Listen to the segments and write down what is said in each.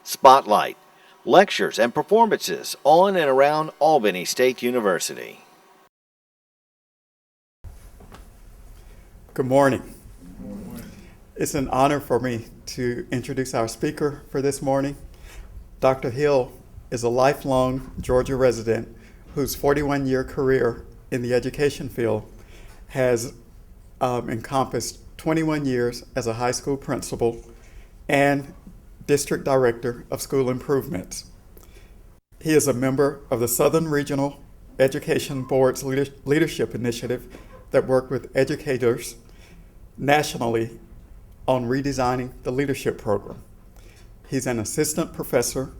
Spotlight, lectures and performances on and around Albany State University. Good morning. It's an honor for me to introduce our speaker for this morning. Dr. Hill is a lifelong Georgia resident whose 41-year career in the education field has encompassed 21 years as a high school principal and district director of school improvements. He is a member of the Southern Regional Education Board's leadership initiative that worked with educators nationally on redesigning the leadership program. He's an assistant professor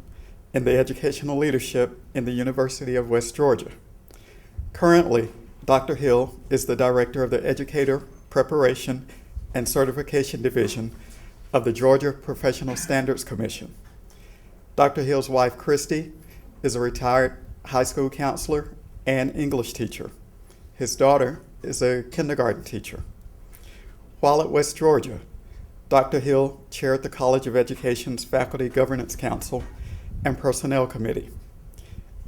in the educational leadership in the University of West Georgia. Currently, Dr. Hill is the director of the Educator Preparation and Certification Division of the Georgia Professional Standards Commission. Dr. Hill's wife, Christy, is a retired high school counselor and English teacher. His daughter is a kindergarten teacher. While at West Georgia, Dr. Hill chaired the College of Education's Faculty Governance Council and Personnel Committee.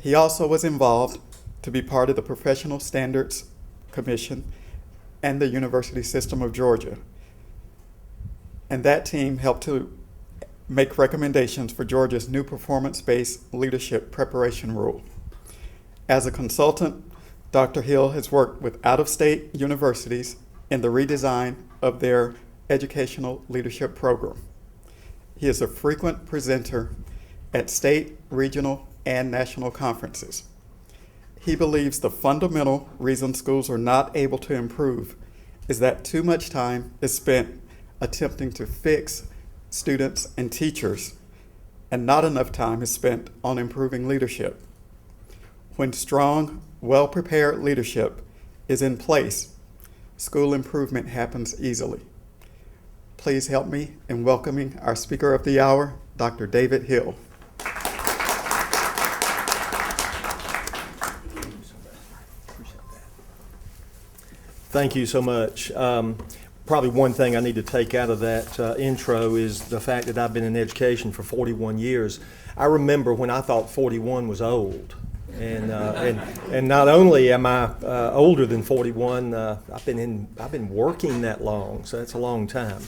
He also was involved to be part of the Professional Standards Commission and the University System of Georgia. And that team helped to make recommendations for Georgia's new performance-based leadership preparation rule. As a consultant, Dr. Hill has worked with out-of-state universities in the redesign of their educational leadership program. He is a frequent presenter at state, regional, and national conferences. He believes the fundamental reason schools are not able to improve is that too much time is spent attempting to fix students and teachers, and not enough time is spent on improving leadership. When strong, well-prepared leadership is in place, school improvement happens easily. Please help me in welcoming our speaker of the hour, Dr. David Hill. Thank you so much. Probably one thing I need to take out of that intro is the fact that I've been in education for 41 years. I remember when I thought 41 was old. And not only am I older than 41, I've been working that long, so that's a long time.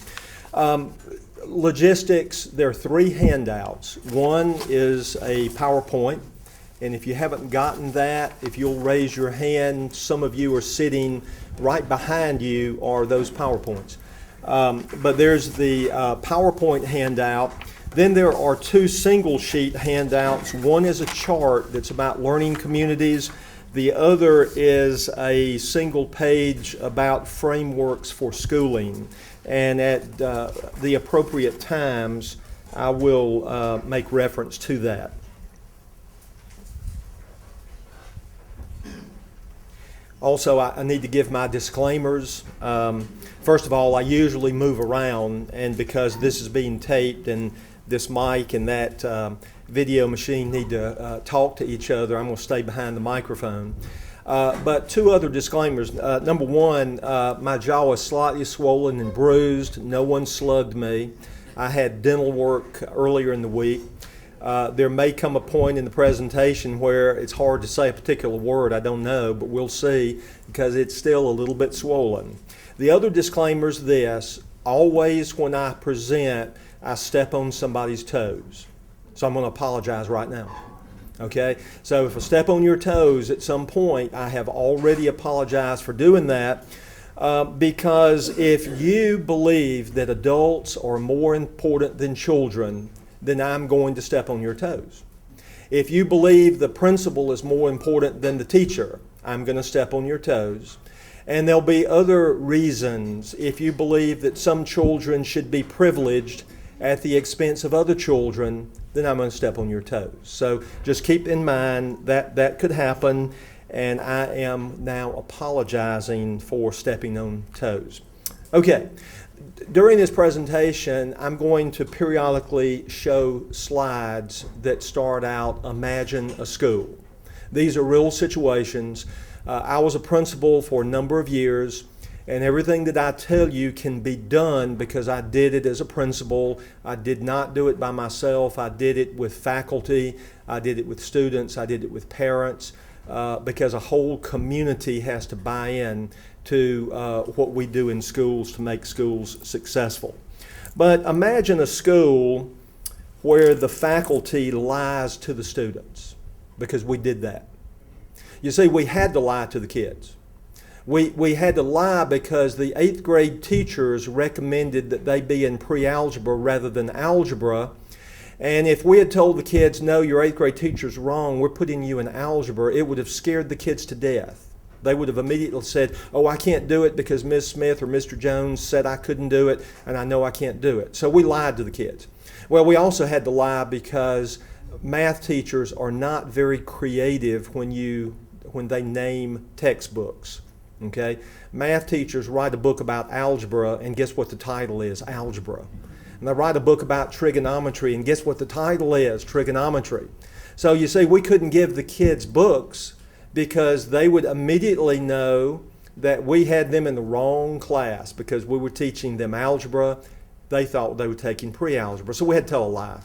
Logistics, there are three handouts. One is a PowerPoint, and if you haven't gotten that, if you'll raise your hand, some of you are sitting right behind you are those PowerPoints. But there's the PowerPoint handout. Then there are two single sheet handouts. One is a chart that's about learning communities. The other is a single page about frameworks for schooling. And at the appropriate times, I will make reference to that. Also, I need to give my disclaimers. First of all, I usually move around, and because this is being taped and this mic and that video machine need to talk to each other, I'm going to stay behind the microphone. But two other disclaimers. Number one, my jaw is slightly swollen and bruised. No one slugged me. I had dental work earlier in the week. There may come a point in the presentation where it's hard to say a particular word. I don't know, but we'll see because it's still a little bit swollen. The other disclaimer is this: always when I present, I step on somebody's toes. So I'm going to apologize right now. Okay? So if I step on your toes at some point, I have already apologized for doing that because if you believe that adults are more important than children, then I'm going to step on your toes. If you believe the principal is more important than the teacher, I'm going to step on your toes. And there'll be other reasons. If you believe that some children should be privileged at the expense of other children, then I'm going to step on your toes. So just keep in mind that that could happen, and I am now apologizing for stepping on toes. Okay. During this presentation, I'm going to periodically show slides that start out, imagine a school. These are real situations. I was a principal for a number of years, And everything that I tell you can be done because I did it as a principal. I did not do it by myself. I did it with faculty. I did it with students. I did it with parents because a whole community has to buy in to what we do in schools to make schools successful. But imagine a school where the faculty lies to the students, because we did that. You see, we had to lie to the kids. We had to lie because the 8th grade teachers recommended that they be in pre-algebra rather than algebra. And if we had told the kids, no, your 8th grade teacher's wrong, we're putting you in algebra, it would have scared the kids to death. They would have immediately said, oh, I can't do it because Ms. Smith or Mr. Jones said I couldn't do it, and I know I can't do it. So we lied to the kids. Well, we also had to lie because math teachers are not very creative when they name textbooks. Okay? Math teachers write a book about algebra, and guess what the title is? Algebra. And they write a book about trigonometry, and guess what the title is? Trigonometry. So you see, we couldn't give the kids books because they would immediately know that we had them in the wrong class because we were teaching them algebra. They thought they were taking pre-algebra, so we had to tell a lie.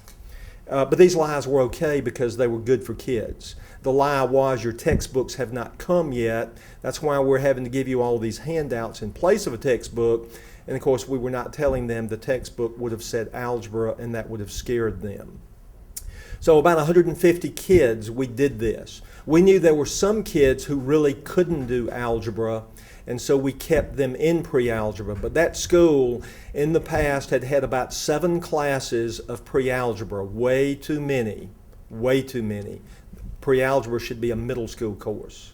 But these lies were okay because they were good for kids. The lie was your textbooks have not come yet. That's why we're having to give you all these handouts in place of a textbook. And of course, we were not telling them the textbook would have said algebra, and that would have scared them. So about 150 kids, we did this. We knew there were some kids who really couldn't do algebra, and so we kept them in pre-algebra. But that school in the past had had about 7 classes of pre-algebra. Way too many. Way too many. Pre-algebra should be a middle school course.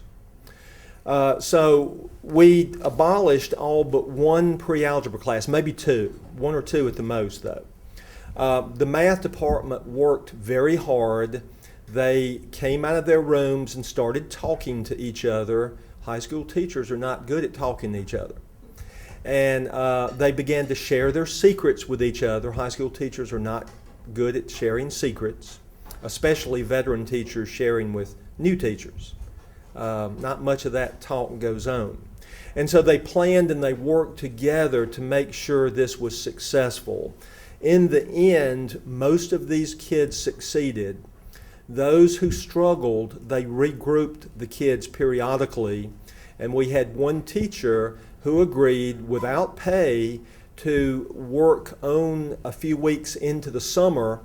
So we abolished all but 1 pre-algebra class, maybe 2, 1 or 2 at the most though. The math department worked very hard. They came out of their rooms and started talking to each other. High school teachers are not good at talking to each other. And they began to share their secrets with each other. High school teachers are not good at sharing secrets, especially veteran teachers sharing with new teachers. Not much of that talk goes on. And so they planned and they worked together to make sure this was successful. In the end, most of these kids succeeded. Those who struggled, they regrouped the kids periodically, and we had one teacher who agreed without pay to work on a few weeks into the summer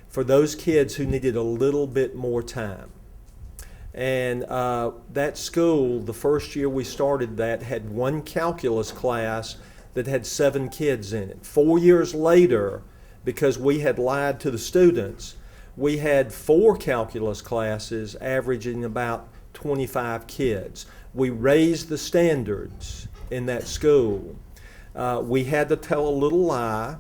for those kids who needed a little bit more time. And that school, the first year we started that, had 1 calculus class that had 7 kids in it. 4 years later, because we had lied to the students, we had 4 calculus classes averaging about 25 kids. We raised the standards in that school. We had to tell a little lie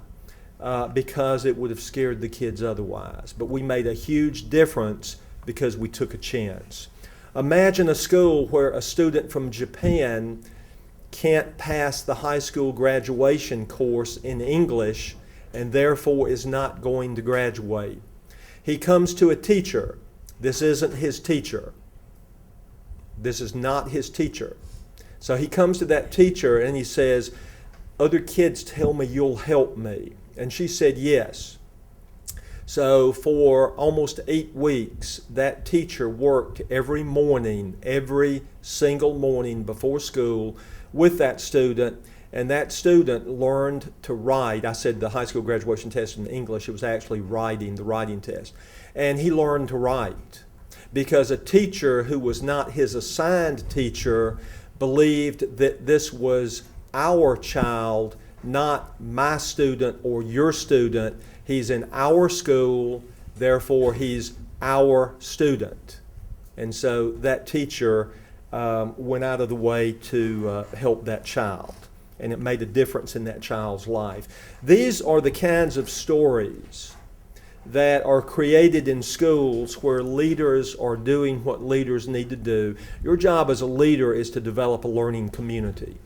because it would have scared the kids otherwise. But we made a huge difference because we took a chance. Imagine a school where a student from Japan can't pass the high school graduation course in English and therefore is not going to graduate. He comes to a teacher. This isn't his teacher. This is not his teacher. So he comes to that teacher and he says, other kids tell me you'll help me. And she said yes. So for almost 8 weeks, that teacher worked every morning, every single morning before school with that student, and that student learned to write. I said the high school graduation test in English, it was actually writing, the writing test. And he learned to write because a teacher who was not his assigned teacher believed that this was our child, not my student or your student. He's in our school, therefore he's our student. And so that teacher went out of the way to help that child. And it made a difference in that child's life. These are the kinds of stories that are created in schools where leaders are doing what leaders need to do. Your job as a leader is to develop a learning community.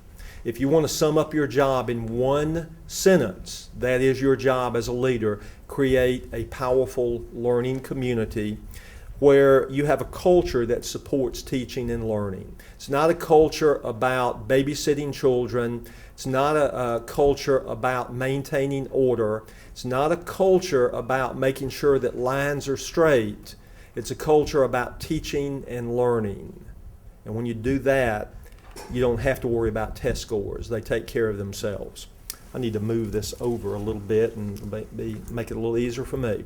If you want to sum up your job in one sentence, that is your job as a leader. Create a powerful learning community where you have a culture that supports teaching and learning. It's not a culture about babysitting children. It's not a culture about maintaining order. It's not a culture about making sure that lines are straight. It's a culture about teaching and learning. And when you do that, you don't have to worry about test scores. They take care of themselves. I need to move this over a little bit and make it a little easier for me.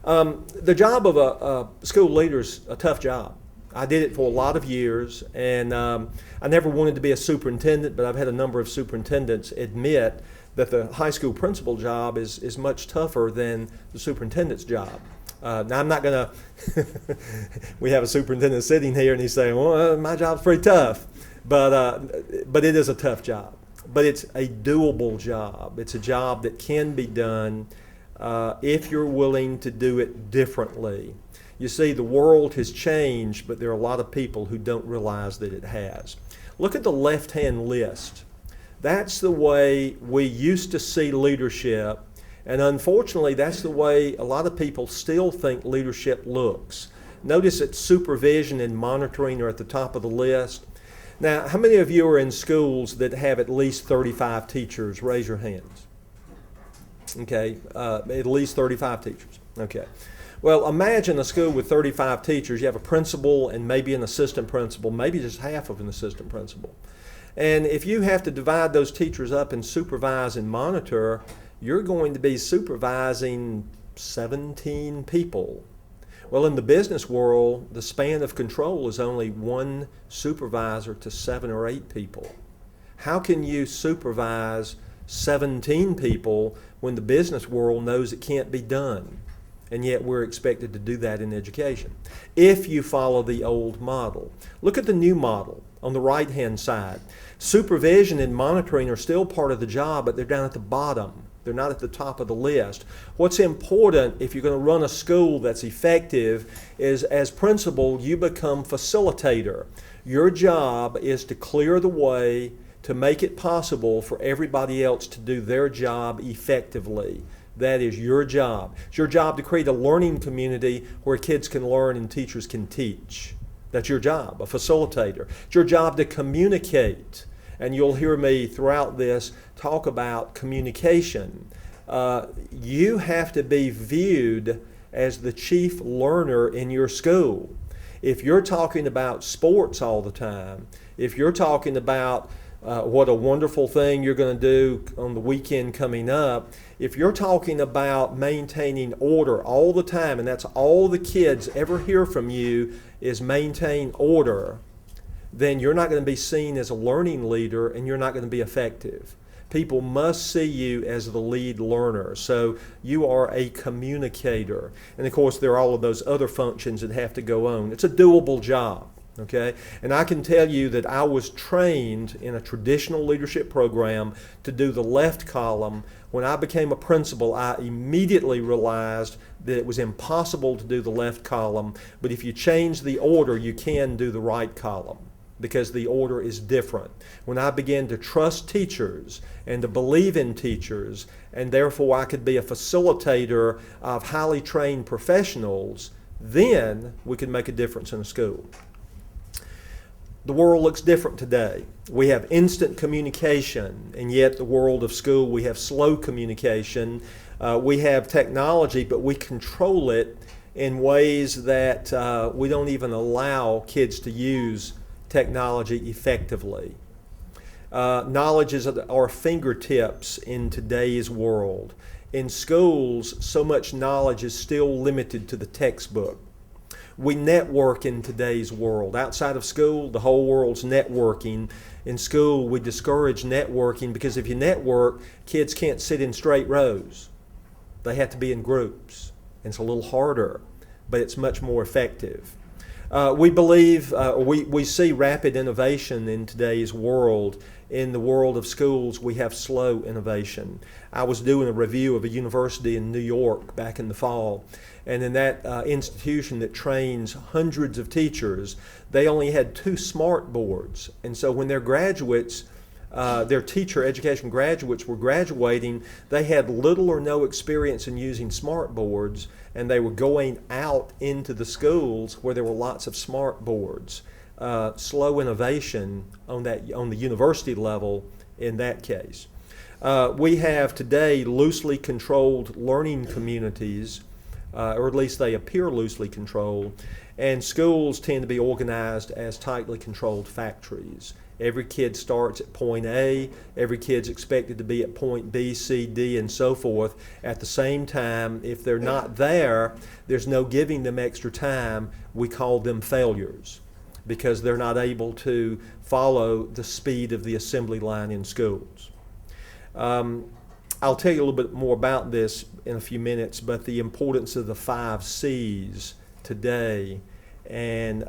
The job of a school leader is a tough job. I did it for a lot of years, and I never wanted to be a superintendent, but I've had a number of superintendents admit that the high school principal job is much tougher than the superintendent's job. Now, I'm not going to, we have a superintendent sitting here, and he's saying, well, my job's pretty tough, but it is a tough job. But it's a doable job. It's a job that can be done if you're willing to do it differently. You see, the world has changed, but there are a lot of people who don't realize that it has. Look at the LeftHand List. That's the way we used to see leadership, and unfortunately, that's the way a lot of people still think leadership looks. Notice that supervision and monitoring are at the top of the list. Now, how many of you are in schools that have at least 35 teachers? Raise your hands. Okay, at least 35 teachers. Okay. Well, imagine a school with 35 teachers. You have a principal and maybe an assistant principal, maybe just half of an assistant principal. And if you have to divide those teachers up and supervise and monitor, you're going to be supervising 17 people. Well, in the business world, the span of control is only one supervisor to 7 or 8 people. How can you supervise 17 people when the business world knows it can't be done? And yet we're expected to do that in education if you follow the old model. Look at the new model on the right-hand side. Supervision and monitoring are still part of the job, but they're down at the bottom. They're not at the top of the list. What's important if you're going to run a school that's effective is, as principal, you become facilitator. Your job is to clear the way to make it possible for everybody else to do their job effectively. That is your job. It's your job to create a learning community where kids can learn and teachers can teach. That's your job, a facilitator. It's your job to communicate. And you'll hear me throughout this talk about communication. You have to be viewed as the chief learner in your school. If you're talking about sports all the time, if you're talking about what a wonderful thing you're going to do on the weekend coming up, if you're talking about maintaining order all the time, and that's all the kids ever hear from you is maintain order, then you're not going to be seen as a learning leader and you're not going to be effective. People must see you as the lead learner. So you are a communicator. And of course, there are all of those other functions that have to go on. It's a doable job. Okay? And I can tell you that I was trained in a traditional leadership program to do the left column. When I became a principal, I immediately realized that it was impossible to do the left column, but if you change the order, you can do the right column because the order is different. When I began to trust teachers and to believe in teachers, and therefore I could be a facilitator of highly trained professionals, then we could make a difference in a school. The world looks different today. We have instant communication, and yet the world of school, we have slow communication. We have technology, but we control it in ways that we don't even allow kids to use technology effectively. Knowledge is at our fingertips in today's world. In schools, so much knowledge is still limited to the textbook. We network in today's world. Outside of school, the whole world's networking. In school, we discourage networking because if you network, kids can't sit in straight rows. They have to be in groups. And it's a little harder, but it's much more effective. We believe, we see rapid innovation in today's world. In the world of schools, we have slow innovation. I was doing a review of a university in New York back in the fall, and in that institution that trains hundreds of teachers, they only had 2 smart boards. And so when their graduates their teacher education graduates were graduating, they had little or no experience in using smart boards, and they were going out into the schools where there were lots of smart boards. Slow innovation on the university level in that case. We have today loosely controlled learning communities, or at least they appear loosely controlled, and schools tend to be organized as tightly controlled factories. Every kid starts at point A, every kid's expected to be at point B, C, D, and so forth. At the same time, if they're not there, there's no giving them extra time. We call them failures because they're not able to follow the speed of the assembly line in schools. I'll tell you a little bit more about this in a few minutes, but the importance of the 5 C's today, and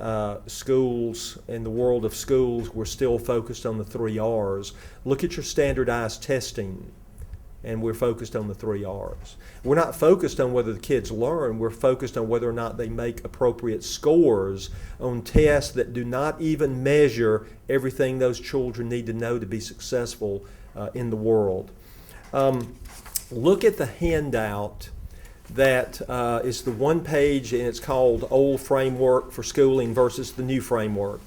schools, in the world of schools, we're still focused on the 3 R's. Look at your standardized testing, and we're focused on the 3 R's. We're not focused on whether the kids learn, we're focused on whether or not they make appropriate scores on tests that do not even measure everything those children need to know to be successful in the world. Look at the handout that is the one page, and it's called Old Framework for Schooling versus the New Framework.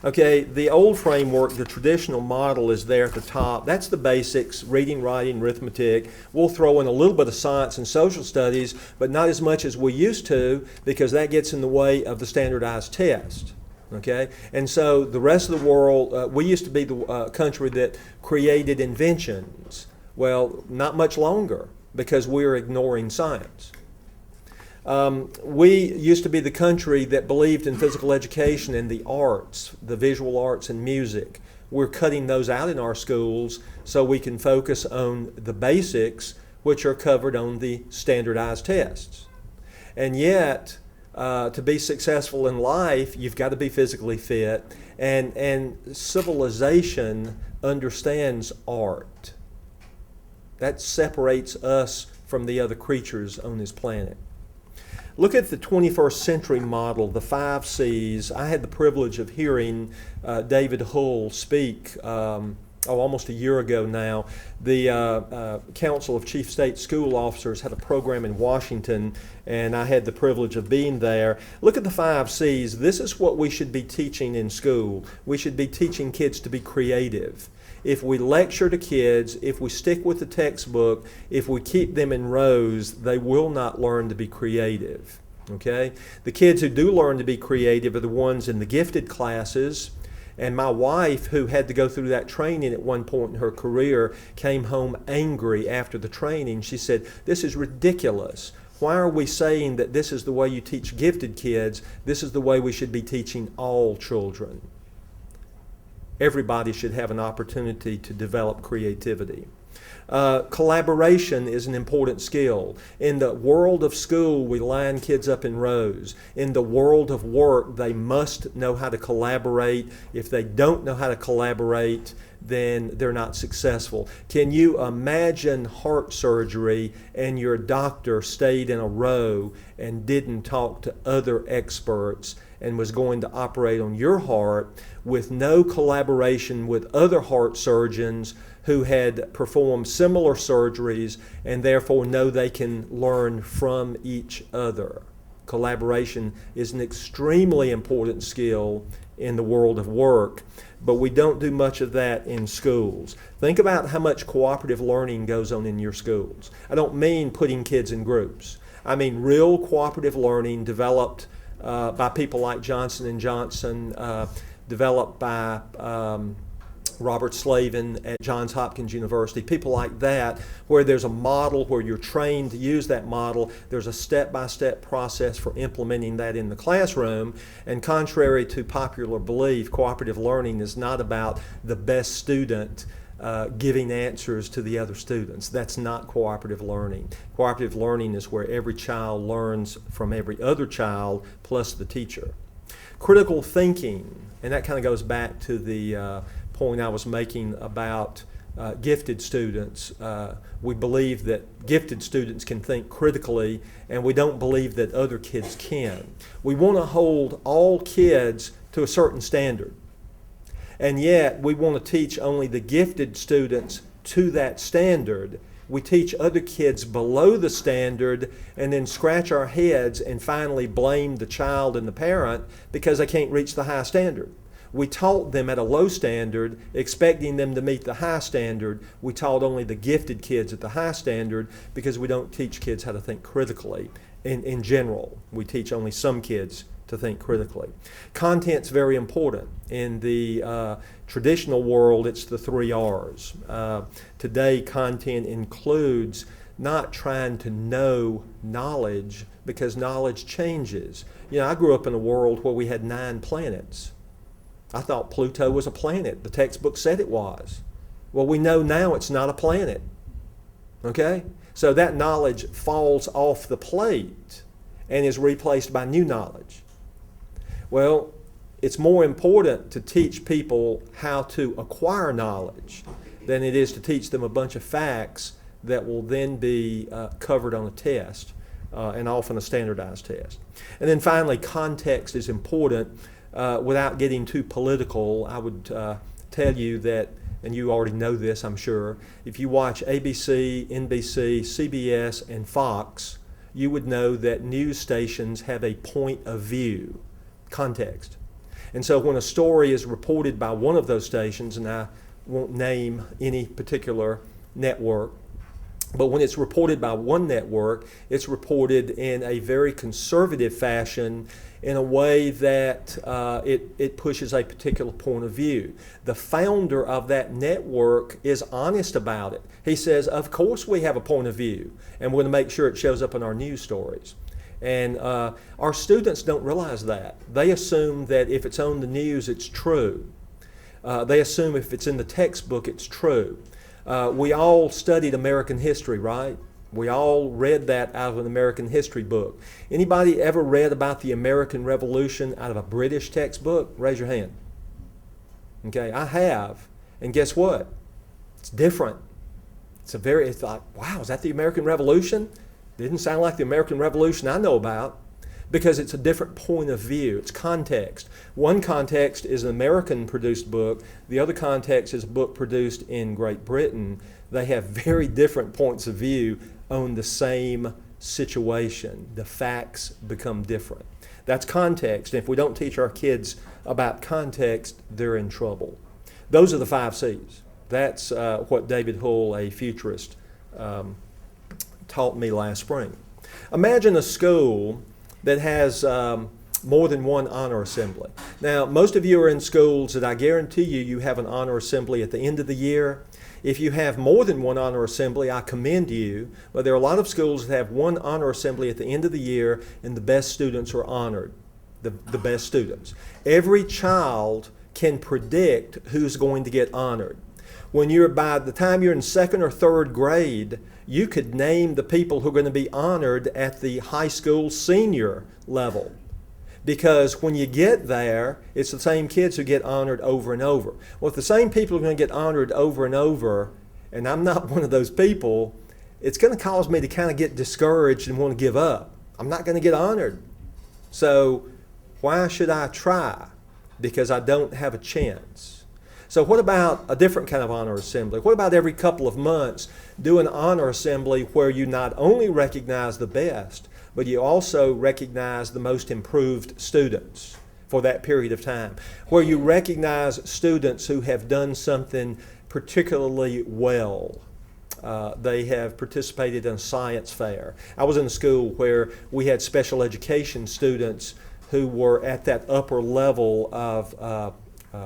Okay, the old framework, the traditional model, is there at the top. That's the basics: reading, writing, arithmetic. We'll throw in a little bit of science and social studies, but not as much as we used to, because that gets in the way of the standardized test. Okay, and so the rest of the world, we used to be the country that created inventions. Well, not much longer, because we're ignoring science. We used to be the country that believed in physical education and the arts, the visual arts and music. We're cutting those out in our schools so we can focus on the basics, which are covered on the standardized tests. And yet, to be successful in life, you've got to be physically fit, and civilization understands art. That separates us from the other creatures on this planet. Look at the 21st century model, the 5 C's. I had the privilege of hearing David Hull speak almost a year ago now. The Council of Chief State School Officers had a program in Washington, and I had the privilege of being there. Look at the 5 C's. This is what we should be teaching in school. We should be teaching kids to be creative. If we lecture to kids, if we stick with the textbook, if we keep them in rows, they will not learn to be creative. Okay? The kids who do learn to be creative are the ones in the gifted classes. And my wife, who had to go through that training at one point in her career, came home angry after the training. She said, "This is ridiculous. Why are we saying that this is the way you teach gifted kids? This is the way we should be teaching all children." Everybody should have an opportunity to develop creativity. Collaboration is an important skill. In the world of school, we line kids up in rows. In the world of work, they must know how to collaborate. If they don't know how to collaborate, then they're not successful. Can you imagine heart surgery and your doctor stayed in a row and didn't talk to other experts and was going to operate on your heart with no collaboration with other heart surgeons who had performed similar surgeries and therefore know they can learn from each other? Collaboration is an extremely important skill in the world of work, but we don't do much of that in schools. Think about how much cooperative learning goes on in your schools. I don't mean putting kids in groups. I mean real cooperative learning developed by people like Johnson & Johnson, developed by Robert Slavin at Johns Hopkins University, people like that, where there's a model where you're trained to use that model. There's a step-by-step process for implementing that in the classroom. And contrary to popular belief, cooperative learning is not about the best student giving answers to the other students. That's not cooperative learning. Cooperative learning is where every child learns from every other child plus the teacher. Critical thinking, and that kind of goes back to the point I was making about gifted students. We believe that gifted students can think critically, and we don't believe that other kids can. We want to hold all kids to a certain standard. And yet, we want to teach only the gifted students to that standard. We teach other kids below the standard and then scratch our heads and finally blame the child and the parent because they can't reach the high standard. We taught them at a low standard, expecting them to meet the high standard. We taught only the gifted kids at the high standard because we don't teach kids how to think critically in general. We teach only some kids to think critically. Content's very important. In the traditional world, it's the 3 R's. Today, content includes not trying to know knowledge because knowledge changes. You know, I grew up in a world where we had 9 planets. I thought Pluto was a planet. The textbook said it was. Well, we know now it's not a planet. Okay? So that knowledge falls off the plate and is replaced by new knowledge. Well, it's more important to teach people how to acquire knowledge than it is to teach them a bunch of facts that will then be covered on a test, and often a standardized test. And then finally, context is important. Without getting too political, I would tell you that, and you already know this, I'm sure, if you watch ABC, NBC, CBS, and Fox, you would know that news stations have a point of view, context. And so when a story is reported by one of those stations, and I won't name any particular network, but when it's reported by one network, it's reported in a very conservative fashion in a way that it pushes a particular point of view. The founder of that network is honest about it. He says, of course we have a point of view, and we're going to make sure it shows up in our news stories. And our students don't realize that. They assume that if it's on the news, it's true. They assume if it's in the textbook, it's true. We all studied American history, right? We all read that out of an American history book. Anybody ever read about the American Revolution out of a British textbook? Raise your hand. Okay, I have. And guess what? It's different. It's like, wow, is that the American Revolution? Didn't sound like the American Revolution I know about, because it's a different point of view. It's context. One context is an American-produced book. The other context is a book produced in Great Britain. They have very different points of view on the same situation. The facts become different. That's context. And if we don't teach our kids about context, they're in trouble. Those are the 5 C's. That's what David Hull, a futurist, taught me last spring. Imagine a school that has more than one honor assembly. Now, most of you are in schools that I guarantee you have an honor assembly at the end of the year. If you have more than one honor assembly, I commend you. But there are a lot of schools that have one honor assembly at the end of the year, and the best students are honored, the best students. Every child can predict who's going to get honored. By the time you're in 2nd or 3rd grade, you could name the people who are going to be honored at the high school senior level. Because when you get there, it's the same kids who get honored over and over. Well, if the same people are going to get honored over and over, and I'm not one of those people, it's going to cause me to kind of get discouraged and want to give up. I'm not going to get honored. So why should I try? Because I don't have a chance. So what about a different kind of honor assembly? What about every couple of months do an honor assembly where you not only recognize the best, but you also recognize the most improved students for that period of time, where you recognize students who have done something particularly well. They have participated in a science fair. I was in a school where we had special education students who were at that upper level of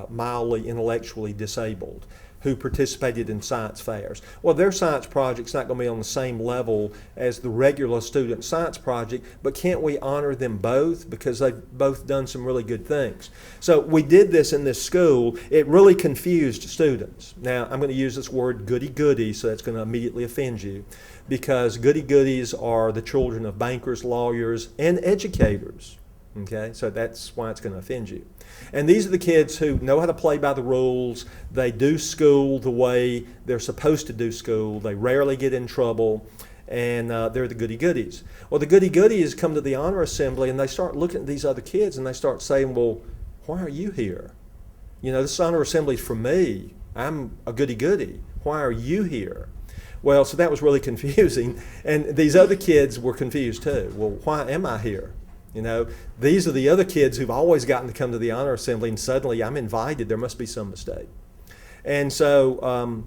mildly intellectually disabled, who participated in science fairs. Well, their science project's not going to be on the same level as the regular student science project, but can't we honor them both because they've both done some really good things? So we did this in this school. It really confused students. Now, I'm going to use this word goody-goody, so that's going to immediately offend you, because goody-goodies are the children of bankers, lawyers, and educators. Okay, so that's why it's going to offend you. And these are the kids who know how to play by the rules. They do school the way they're supposed to do school. They rarely get in trouble, and they're the goody-goodies. Well, the goody-goodies come to the honor assembly, and they start looking at these other kids, and they start saying, well, why are you here? You know, this honor assembly is for me. I'm a goody-goody. Why are you here? Well, so that was really confusing. And these other kids were confused too. Well, why am I here? You know, these are the other kids who've always gotten to come to the honor assembly, and suddenly I'm invited. There must be some mistake. And so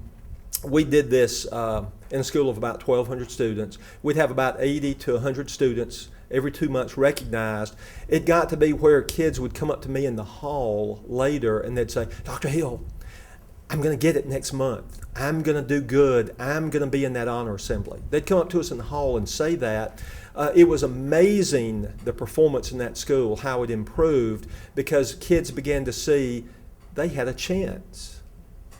we did this in a school of about 1,200 students. We'd have about 80 to 100 students every 2 months recognized. It got to be where kids would come up to me in the hall later and they'd say, Dr. Hill, I'm going to get it next month. I'm going to do good. I'm going to be in that honor assembly. They'd come up to us in the hall and say that. It was amazing, the performance in that school, how it improved, because kids began to see they had a chance.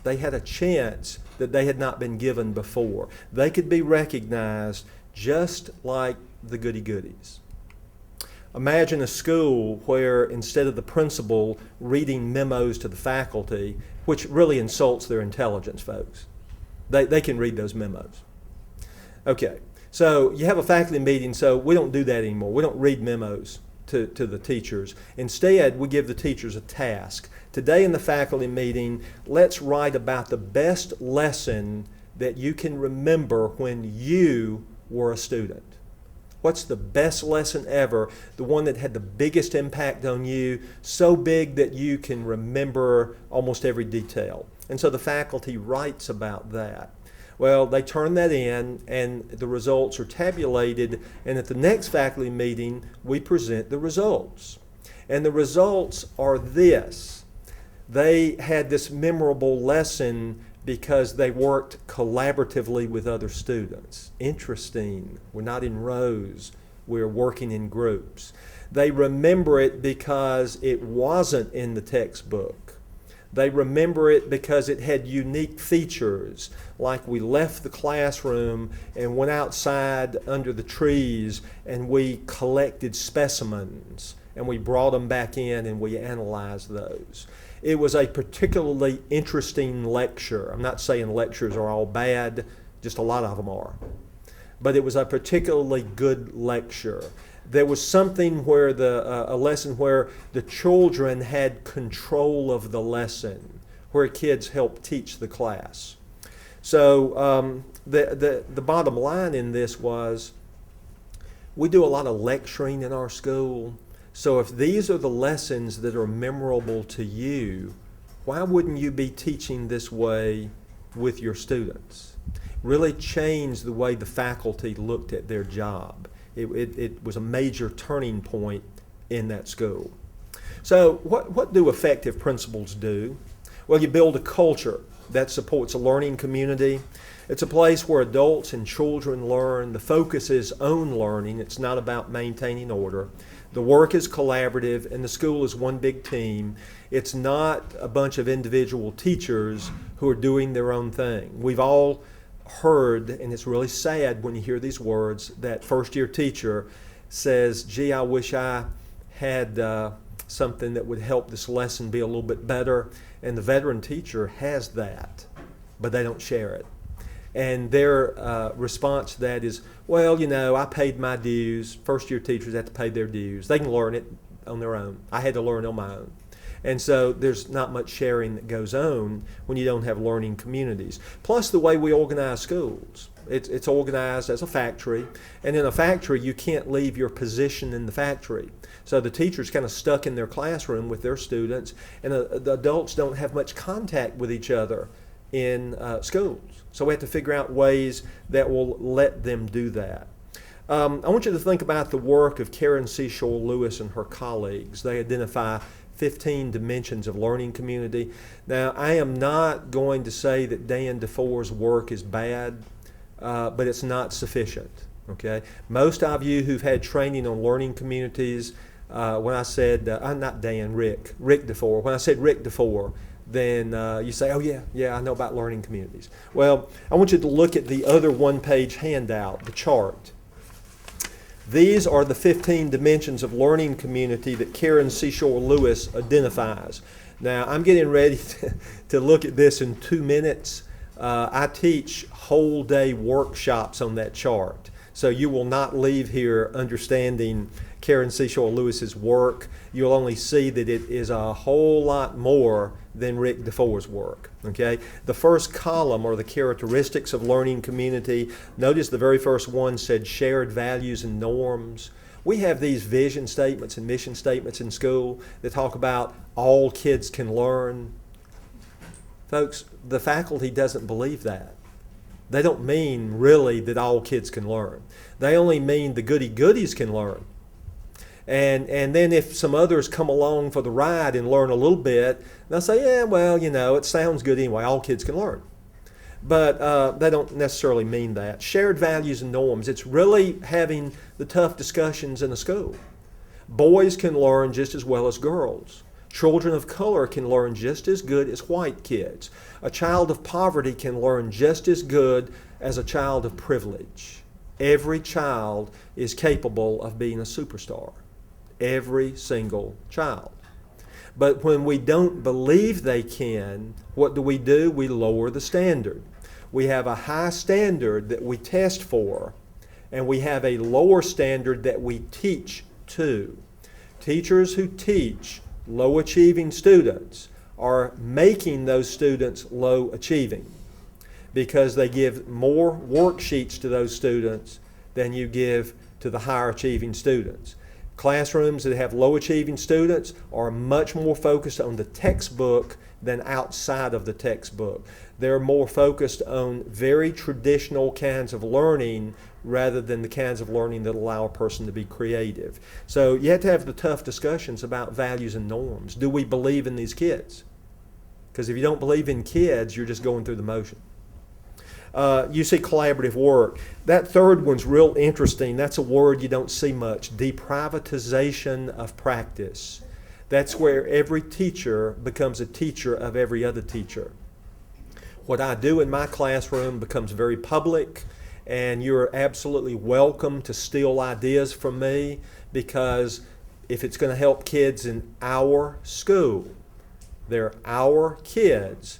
They had a chance that they had not been given before. They could be recognized just like the goody-goodies. Imagine a school where instead of the principal reading memos to the faculty, which really insults their intelligence, folks, they can read those memos. Okay, so you have a faculty meeting, so we don't do that anymore. We don't read memos to the teachers. Instead, we give the teachers a task. Today in the faculty meeting, let's write about the best lesson that you can remember when you were a student. What's the best lesson ever, the one that had the biggest impact on you, so big that you can remember almost every detail? And so the faculty writes about that. Well, they turn that in, and the results are tabulated, and at the next faculty meeting, we present the results. And the results are this. They had this memorable lesson because they worked collaboratively with other students. Interesting. We're not in rows. We're working in groups. They remember it because it wasn't in the textbook. They remember it because it had unique features, like we left the classroom and went outside under the trees and we collected specimens and we brought them back in and we analyzed those. It was a particularly interesting lecture. I'm not saying lectures are all bad, just a lot of them are. But it was a particularly good lecture. There was something where a lesson where the children had control of the lesson, where kids helped teach the class. So the bottom line in this was, we do a lot of lecturing in our school. So if these are the lessons that are memorable to you, why wouldn't you be teaching this way with your students? Really changed the way the faculty looked at their job. It was a major turning point in that school. So what do effective principals do? Well, you build a culture that supports a learning community. It's a place where adults and children learn. The focus is on learning. It's not about maintaining order. The work is collaborative, and the school is one big team. It's not a bunch of individual teachers who are doing their own thing. We've all heard, and it's really sad when you hear these words, that first-year teacher says, gee, I wish I had something that would help this lesson be a little bit better. And the veteran teacher has that, but they don't share it. And their response to that is, well, you know, I paid my dues. First-year teachers have to pay their dues. They can learn it on their own. I had to learn on my own. And so there's not much sharing that goes on when you don't have learning communities. Plus the way we organize schools. It's organized as a factory. And in a factory, you can't leave your position in the factory. So the teacher's kind of stuck in their classroom with their students, and the adults don't have much contact with each other in schools. So we have to figure out ways that will let them do that. I want you to think about the work of Karen Seashore Lewis and her colleagues. They identify 15 dimensions of learning community. Now, I am not going to say that Dan DeFore's work is bad, but it's not sufficient. Okay, most of you who've had training on learning communities, when I said, I'm not Dan, Rick DeFore. When I said Rick DeFore, then you say, oh yeah, I know about learning communities. Well, I want you to look at the other one-page handout, the chart. These are the 15 dimensions of learning community that Karen Seashore Lewis identifies. Now, I'm getting ready to look at this in 2 minutes. I teach whole day workshops on that chart. So you will not leave here understanding Karen Seashore Lewis's work. You'll only see that it is a whole lot more than Rick DeFore's work. Okay? The first column are the characteristics of learning community. Notice the very first one said shared values and norms. We have these vision statements and mission statements in school that talk about all kids can learn. Folks, the faculty doesn't believe that. They don't mean really that all kids can learn. They only mean the goody-goodies can learn. And then if some others come along for the ride and learn a little bit, they'll say, yeah, well, you know, it sounds good anyway. All kids can learn. But they don't necessarily mean that. Shared values and norms. It's really having the tough discussions in a school. Boys can learn just as well as girls. Children of color can learn just as good as white kids. A child of poverty can learn just as good as a child of privilege. Every child is capable of being a superstar. Every single child. But when we don't believe they can, what do? We lower the standard. We have a high standard that we test for, and we have a lower standard that we teach to. Teachers who teach low achieving students are making those students low achieving because they give more worksheets to those students than you give to the higher achieving students. Classrooms that have low achieving students are much more focused on the textbook than outside of the textbook. They're more focused on very traditional kinds of learning rather than the kinds of learning that allow a person to be creative. So you have to have the tough discussions about values and norms. Do we believe in these kids? Because if you don't believe in kids, you're just going through the motion. You see collaborative work. That third one's real interesting. That's a word you don't see much. Deprivatization of practice. That's where every teacher becomes a teacher of every other teacher. What I do in my classroom becomes very public, and you're absolutely welcome to steal ideas from me, because if it's going to help kids in our school, they're our kids,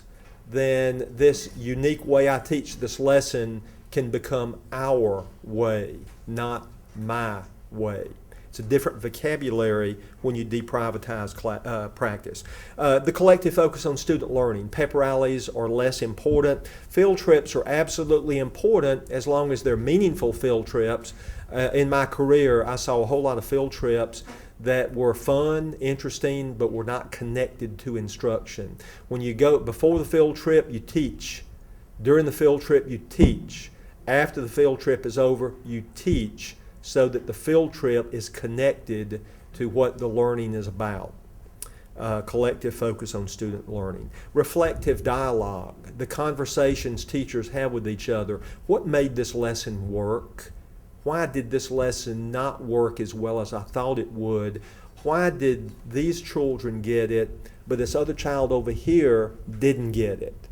then this unique way I teach this lesson can become our way, not my way. It's a different vocabulary when you deprivatize practice. The collective focus on student learning. Pep rallies are less important. Field trips are absolutely important as long as they're meaningful field trips. In my career, I saw a whole lot of field trips that were fun, interesting, but were not connected to instruction. When you go before the field trip, you teach. During the field trip, you teach. After the field trip is over, you teach, so that the field trip is connected to what the learning is about. Collective focus on student learning. Reflective dialogue, the conversations teachers have with each other. What made this lesson work? Why did this lesson not work as well as I thought it would? Why did these children get it, but this other child over here didn't get it?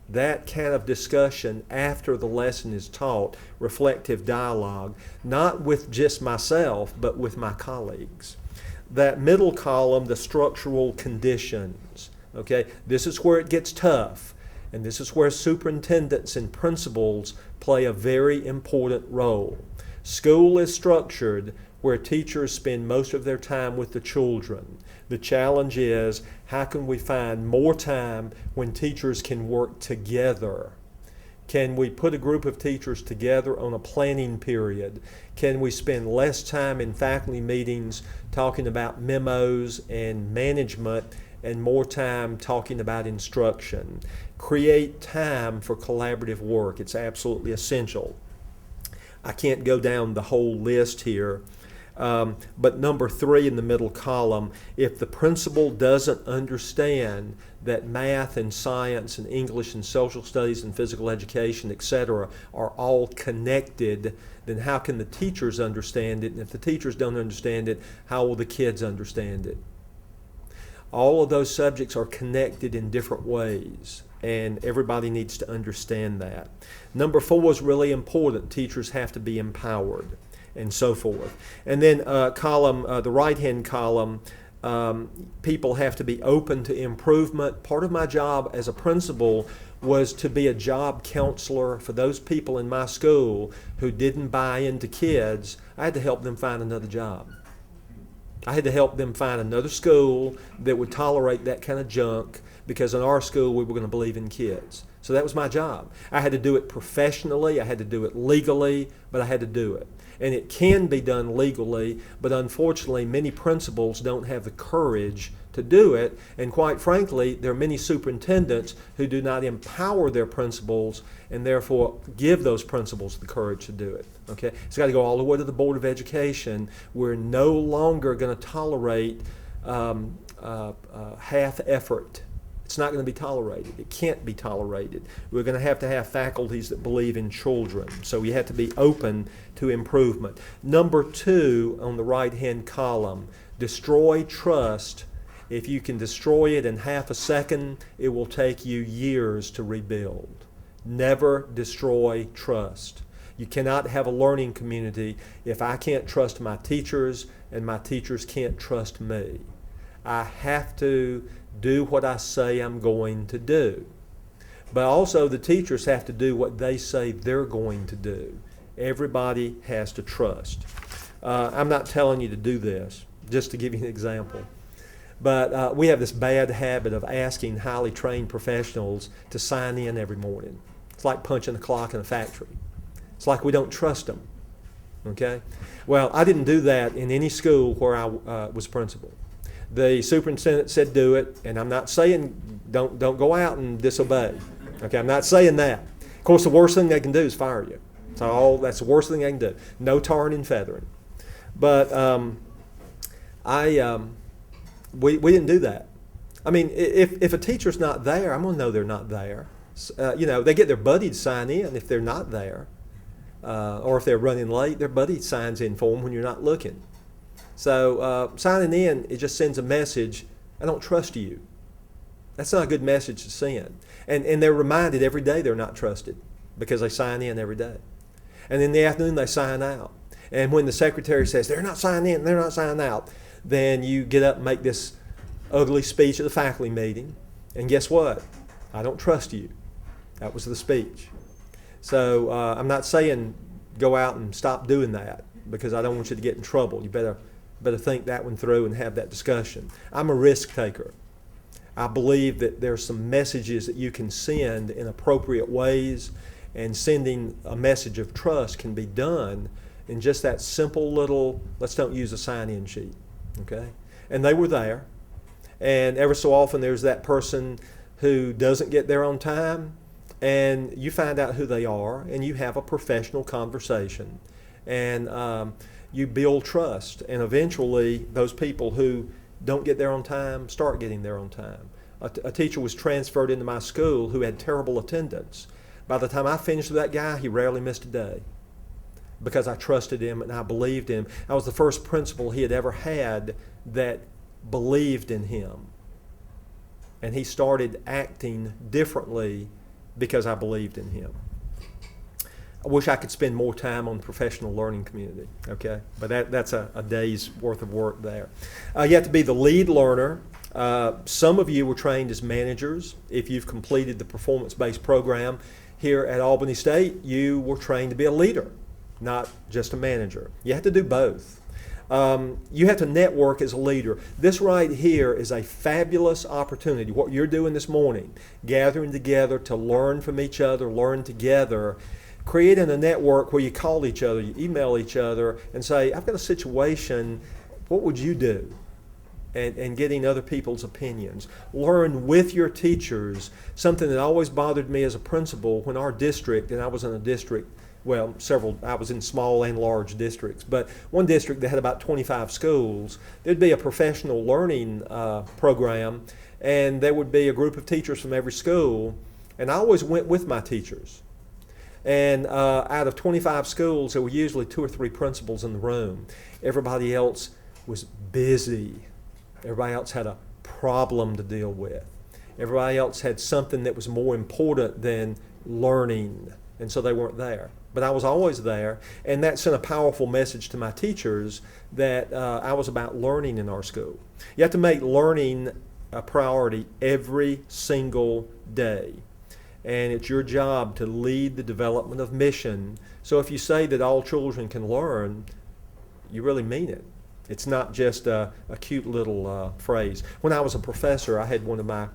That kind of discussion after the lesson is taught, reflective dialogue, not with just myself, but with my colleagues. That middle column, the structural conditions, okay? This is where it gets tough, and this is where superintendents and principals play a very important role. School is structured where teachers spend most of their time with the children. The challenge is, how can we find more time when teachers can work together? Can we put a group of teachers together on a planning period? Can we spend less time in faculty meetings talking about memos and management and more time talking about instruction? Create time for collaborative work. It's absolutely essential. I can't go down the whole list here. But number 3 in the middle column, if the principal doesn't understand that math and science and English and social studies and physical education, etc., are all connected, then how can the teachers understand it? And if the teachers don't understand it, how will the kids understand it? All of those subjects are connected in different ways, and everybody needs to understand that. Number 4 is really important. Teachers have to be empowered, and so forth. And then the right-hand column, People have to be open to improvement. Part of my job as a principal was to be a job counselor for those people in my school who didn't buy into kids. I had to help them find another job. I had to help them find another school that would tolerate that kind of junk, because in our school we were going to believe in kids. So that was my job. I had to do it professionally, I had to do it legally, but I had to do it. And it can be done legally, but unfortunately many principals don't have the courage to do it. And quite frankly, there are many superintendents who do not empower their principals and therefore give those principals the courage to do it. Okay? It's got to go all the way to the Board of Education. We're no longer going to tolerate half effort. It's not going to be tolerated. It can't be tolerated. We're going to have faculties that believe in children. So we have to be open to improvement. Number 2 on the right-hand column, destroy trust. If you can destroy it in half a second, it will take you years to rebuild. Never destroy trust. You cannot have a learning community if I can't trust my teachers and my teachers can't trust me. I have to do what I say I'm going to do. But also the teachers have to do what they say they're going to do. Everybody has to trust. I'm not telling you to do this, just to give you an example. But we have this bad habit of asking highly trained professionals to sign in every morning. It's like punching the clock in a factory. It's like we don't trust them. Okay? Well, I didn't do that in any school where I was principal. The superintendent said do it, and I'm not saying don't go out and disobey. Okay, I'm not saying that. Of course, the worst thing they can do is fire you. That's the worst thing they can do. No tarring and feathering. But we didn't do that. I mean, if a teacher's not there, I'm going to know they're not there. They get their buddy to sign in if they're not there. Or if they're running late, their buddy signs in for them when you're not looking. So signing in, it just sends a message, I don't trust you. That's not a good message to send. And they're reminded every day they're not trusted because they sign in every day. And in the afternoon, they sign out. And when the secretary says, they're not signing in, they're not signing out, then you get up and make this ugly speech at the faculty meeting. And guess what? I don't trust you. That was the speech. So I'm not saying go out and stop doing that, because I don't want you to get in trouble. You better think that one through and have that discussion. I'm a risk taker. I believe that there's some messages that you can send in appropriate ways, and sending a message of trust can be done in just that simple little, let's don't use a sign-in sheet, okay? And they were there, and ever so often there's that person who doesn't get there on time, and you find out who they are, and you have a professional conversation, and you build trust, and eventually those people who don't get there on time start getting there on time. A teacher was transferred into my school who had terrible attendance. By the time I finished with that guy, he rarely missed a day because I trusted him and I believed him. I was the first principal he had ever had that believed in him. And he started acting differently because I believed in him. I wish I could spend more time on the professional learning community, okay? But that's a day's worth of work there. You have to be the lead learner. Some of you were trained as managers. If you've completed the performance-based program here at Albany State, you were trained to be a leader, not just a manager. You have to do both. You have to network as a leader. This right here is a fabulous opportunity. What you're doing this morning, gathering together to learn from each other, learn together, creating a network where you call each other, you email each other, and say, I've got a situation, what would you do? And getting other people's opinions. Learn with your teachers. Something that always bothered me as a principal when our district, and I was in a district, well, I was in small and large districts, but one district that had about 25 schools, there'd be a professional learning program, and there would be a group of teachers from every school, and I always went with my teachers. And out of 25 schools, there were usually 2 or 3 principals in the room. Everybody else was busy. Everybody else had a problem to deal with. Everybody else had something that was more important than learning, and so they weren't there. but I was always there, and that sent a powerful message to my teachers that I was about learning in our school. You have to make learning a priority every single day, and it's your job to lead the development of mission. So if you say that all children can learn, you really mean it. It's not just a cute little phrase. When I was a professor, I had one of my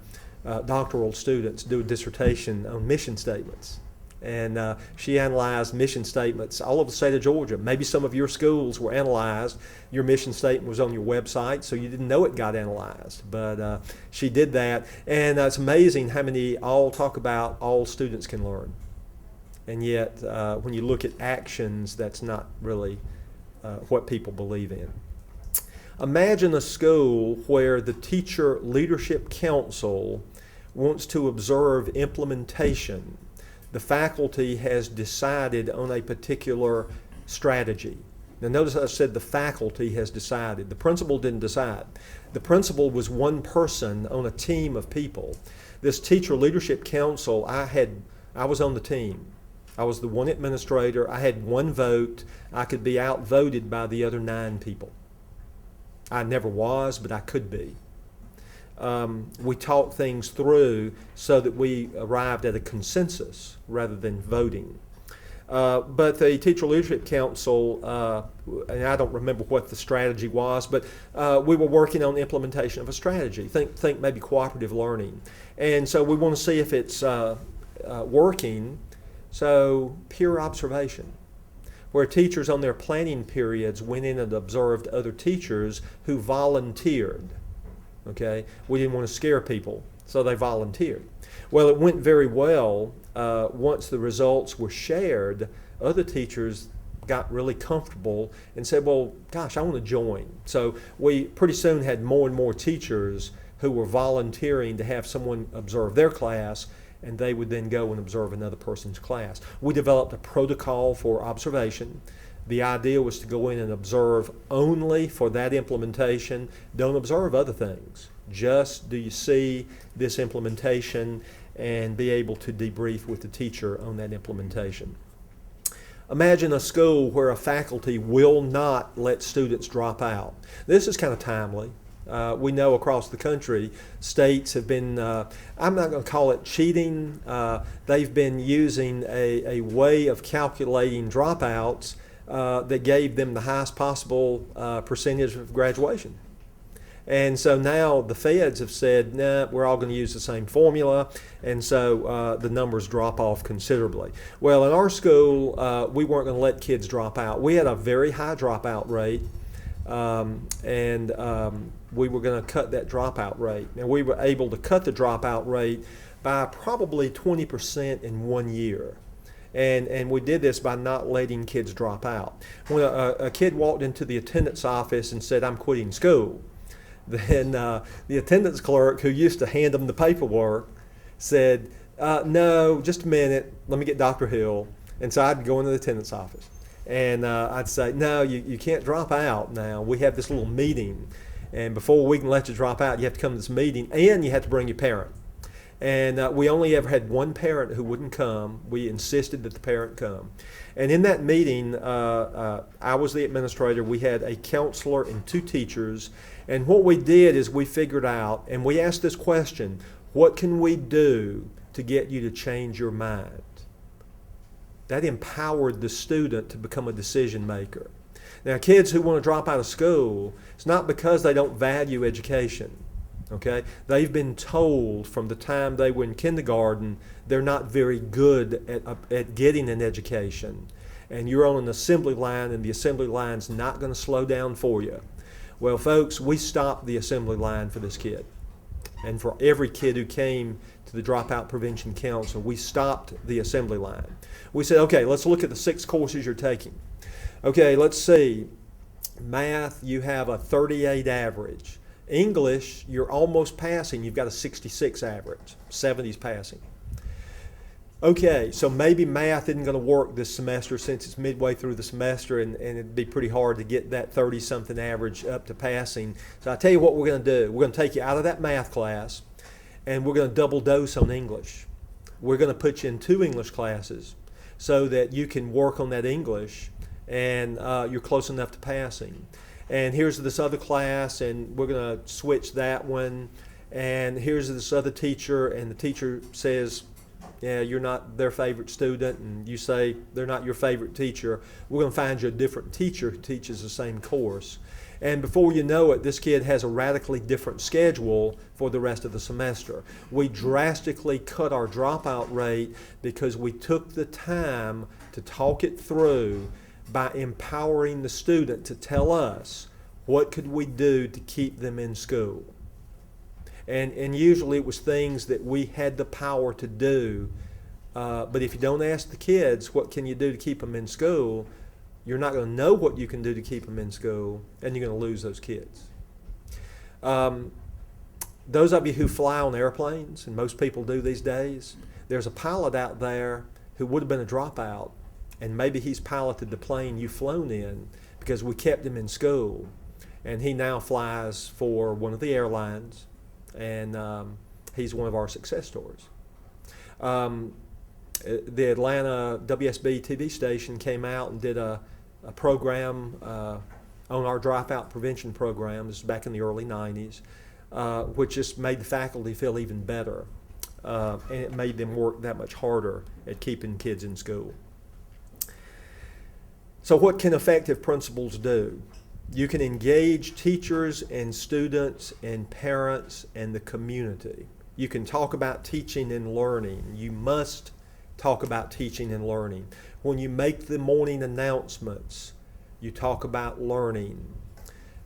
doctoral students do a dissertation on mission statements. And she analyzed mission statements all over the state of Georgia. Maybe some of your schools were analyzed. Your mission statement was on your website, so you didn't know it got analyzed. But she did that. And it's amazing how many all talk about all students can learn. And yet, when you look at actions, that's not really what people believe in. Imagine a school where the Teacher Leadership Council wants to observe implementation. The faculty has decided on a particular strategy. Now notice I said the faculty has decided. The principal didn't decide. The principal was one person on a team of people. This Teacher Leadership Council, I was on the team. I was the one administrator. I had one vote. I could be outvoted by the other 9 people. I never was, but I could be. We talked things through so that we arrived at a consensus rather than voting. But the Teacher Leadership Council, and I don't remember what the strategy was, but we were working on the implementation of a strategy. Think maybe cooperative learning. And so we want to see if it's working. So peer observation, where teachers on their planning periods went in and observed other teachers who volunteered. Okay, we didn't want to scare people, so they volunteered. Well, it went very well. Once the results were shared, other teachers got really comfortable and said, well, gosh, I want to join. So we pretty soon had more and more teachers who were volunteering to have someone observe their class, and they would then go and observe another person's class. We developed a protocol for observation. The idea was to go in and observe only for that implementation. Don't observe other things. Just do you see this implementation, and be able to debrief with the teacher on that implementation. Imagine a school where a faculty will not let students drop out. This is kind of timely. We know across the country, states have been, I'm not going to call it cheating, they've been using a way of calculating dropouts that gave them the highest possible percentage of graduation. And so now the feds have said, nah, we're all going to use the same formula, and so the numbers drop off considerably. Well, in our school, we weren't going to let kids drop out. We had a very high dropout rate, and we were going to cut that dropout rate. And we were able to cut the dropout rate by probably 20% in 1 year. And we did this by not letting kids drop out. When a kid walked into the attendance office and said, I'm quitting school, then the attendance clerk, who used to hand them the paperwork, said, no, just a minute, let me get Dr. Hill. And so I'd go into the attendance office. And I'd say, no, you can't drop out now. We have this little meeting. And before we can let you drop out, you have to come to this meeting, and you have to bring your parent. And we only ever had one parent who wouldn't come. We insisted that the parent come. And in that meeting, I was the administrator. We had a counselor and 2 teachers. And what we did is we figured out, and we asked this question, what can we do to get you to change your mind? That empowered the student to become a decision maker. Now, kids who want to drop out of school, it's not because they don't value education. Okay? They've been told from the time they were in kindergarten they're not very good at getting an education. And you're on an assembly line, and the assembly line's not going to slow down for you. Well, folks, we stopped the assembly line for this kid. And for every kid who came to the Dropout Prevention Council, we stopped the assembly line. We said, okay, let's look at the 6 courses you're taking. Okay, let's see. Math, you have a 38 average. English, you're almost passing. You've got a 66 average. 70's passing. Okay, so maybe math isn't going to work this semester since it's midway through the semester, and it'd be pretty hard to get that 30-something average up to passing. So I tell you what we're going to do. We're going to take you out of that math class, and we're going to double dose on English. We're going to put you in 2 English classes. so that you can work on that English and you're close enough to passing. And here's this other class, and we're going to switch that one. And here's this other teacher, and the teacher says, yeah, you're not their favorite student, and you say they're not your favorite teacher. We're going to find you a different teacher who teaches the same course. And before you know it, this kid has a radically different schedule for the rest of the semester. We drastically cut our dropout rate because we took the time to talk it through by empowering the student to tell us what could we do to keep them in school. And usually it was things that we had the power to do. But if you don't ask the kids what can you do to keep them in school, you're not going to know what you can do to keep them in school, and you're going to lose those kids. Those of you who fly on airplanes, and most people do these days, there's a pilot out there who would have been a dropout, and maybe he's piloted the plane you've flown in because we kept him in school, and he now flies for one of the airlines, and he's one of our success stories. The Atlanta WSB TV station came out and did a program on our dropout prevention program. This was back in the early 90s, which just made the faculty feel even better. And it made them work that much harder at keeping kids in school. So what can effective principals do? You can engage teachers and students and parents and the community. You can talk about teaching and learning. You must talk about teaching and learning. When you make the morning announcements, you talk about learning.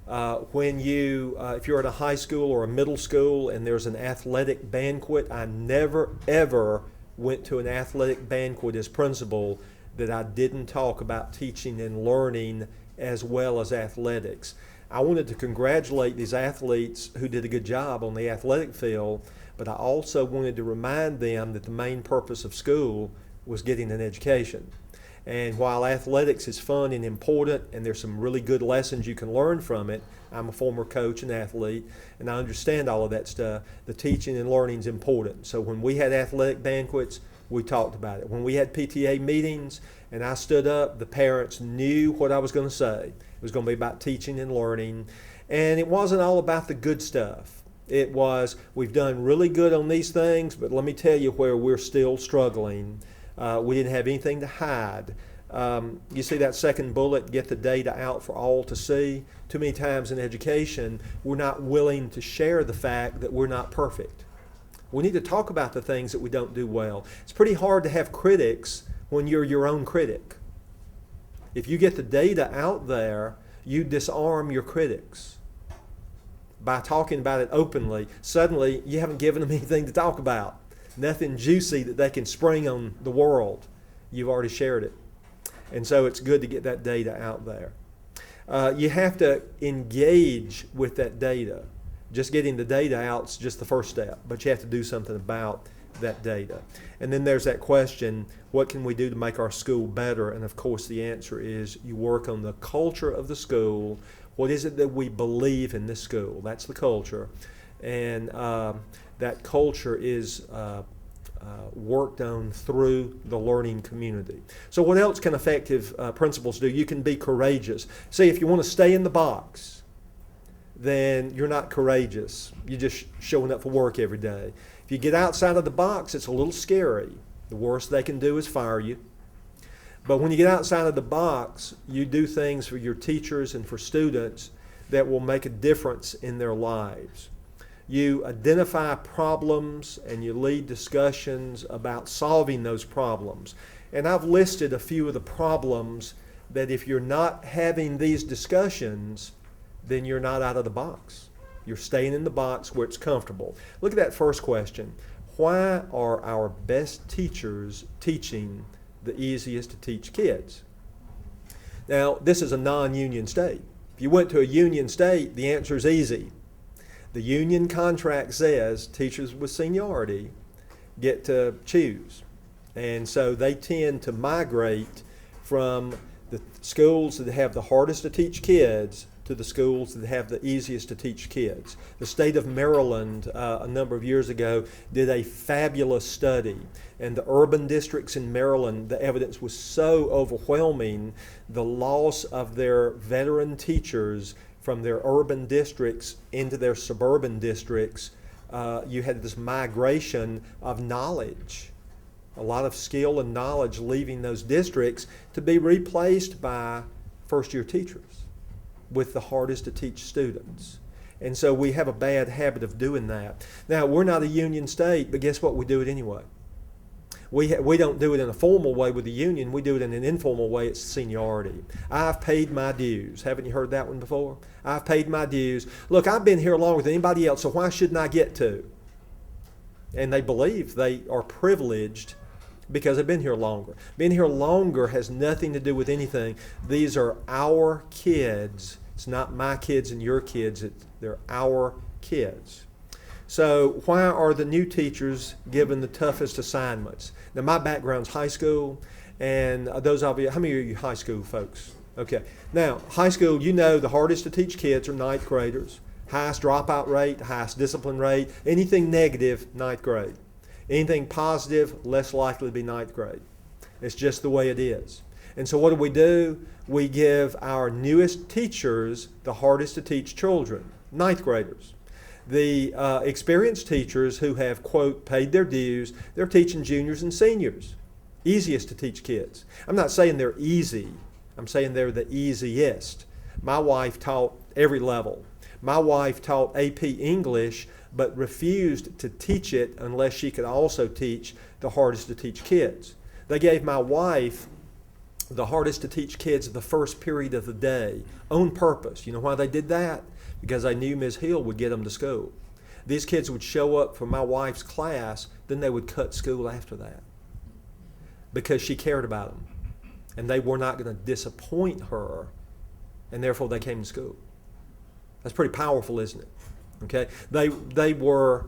If you're at a high school or a middle school and there's an athletic banquet, I never ever went to an athletic banquet as principal that I didn't talk about teaching and learning as well as athletics. I wanted to congratulate these athletes who did a good job on the athletic field, but I also wanted to remind them that the main purpose of school was getting an education. And while athletics is fun and important, and there's some really good lessons you can learn from it, I'm a former coach and athlete, and I understand all of that stuff, the teaching and learning is important. So when we had athletic banquets, we talked about it. When we had PTA meetings and I stood up, the parents knew what I was going to say. It was going to be about teaching and learning. And it wasn't all about the good stuff. It was, we've done really good on these things, but let me tell you where we're still struggling. We didn't have anything to hide. You see that second bullet, get the data out for all to see? Too many times in education, we're not willing to share the fact that we're not perfect. We need to talk about the things that we don't do well. It's pretty hard to have critics when you're your own critic. If you get the data out there, you disarm your critics. By talking about it openly, suddenly you haven't given them anything to talk about. Nothing juicy that they can spring on the world. You've already shared it. And so it's good to get that data out there. You have to engage with that data. Just getting the data out is just the first step, but you have to do something about that data. And then there's that question, what can we do to make our school better? And of course the answer is you work on the culture of the school. What is it that we believe in this school? That's the culture. And that culture is worked on through the learning community. So what else can effective principals do? You can be courageous. See, if you want to stay in the box, then you're not courageous. You're just showing up for work every day. If you get outside of the box, it's a little scary. The worst they can do is fire you. But when you get outside of the box, you do things for your teachers and for students that will make a difference in their lives. You identify problems and you lead discussions about solving those problems. And I've listed a few of the problems that if you're not having these discussions, then you're not out of the box. You're staying in the box where it's comfortable. Look at that first question. Why are our best teachers teaching the easiest to teach kids? Now, this is a non-union state. If you went to a union state, the answer is easy. The union contract says teachers with seniority get to choose. And so they tend to migrate from the schools that have the hardest to teach kids to to the schools that have the easiest to teach kids. The state of Maryland, a number of years ago, did a fabulous study. And the urban districts in Maryland, the evidence was so overwhelming, the loss of their veteran teachers from their urban districts into their suburban districts, you had this migration of knowledge, a lot of skill and knowledge leaving those districts to be replaced by first-year teachers with the hardest to teach students. And so we have a bad habit of doing that. Now, we're not a union state, but guess what? We do it anyway. We don't do it in a formal way with the union. We do it in an informal way. It's seniority. I've paid my dues. Haven't you heard that one before? I've paid my dues. Look, I've been here longer than anybody else, so why shouldn't I get to? And they believe they are privileged because they've been here longer. Being here longer has nothing to do with anything. These are our kids. It's not my kids and your kids. They're our kids. So why are the new teachers given the toughest assignments? Now, my background's high school, and those of you, how many of you high school folks? Okay. Now, high school, you know the hardest to teach kids are ninth graders. Highest dropout rate, highest discipline rate. Anything negative, ninth grade. Anything positive, less likely to be ninth grade. It's just the way it is. And so what do? We give our newest teachers the hardest to teach children, ninth graders. The experienced teachers who have, quote, paid their dues, they're teaching juniors and seniors. Easiest to teach kids. I'm not saying they're easy. I'm saying they're the easiest. My wife taught every level. My wife taught AP English, but refused to teach it unless she could also teach the hardest to teach kids. They gave my wife the hardest to teach kids the first period of the day on purpose. You know why they did that? Because I knew Ms. Hill would get them to school. These kids would show up for my wife's class, then they would cut school after that because she cared about them. And they were not going to disappoint her, and therefore they came to school. That's pretty powerful, isn't it? Okay? They were